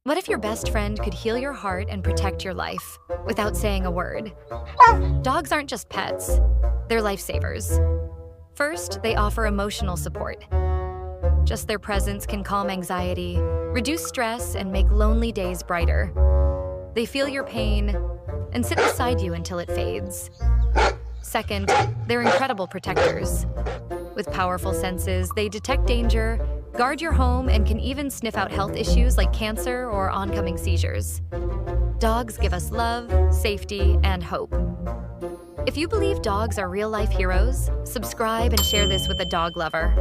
What if your best friend could heal your heart and protect your life without saying a word? Dogs aren't just pets, they're lifesavers. First, they offer emotional support. Just their presence can calm anxiety, reduce stress, and make lonely days brighter. They feel your pain and sit beside you until it fades. Second, they're incredible protectors. With powerful senses, they detect danger, guard your home, and can even sniff out health issues like cancer or oncoming seizures. Dogs give us love, safety, and hope. If you believe dogs are real-life heroes, subscribe and share this with a dog lover.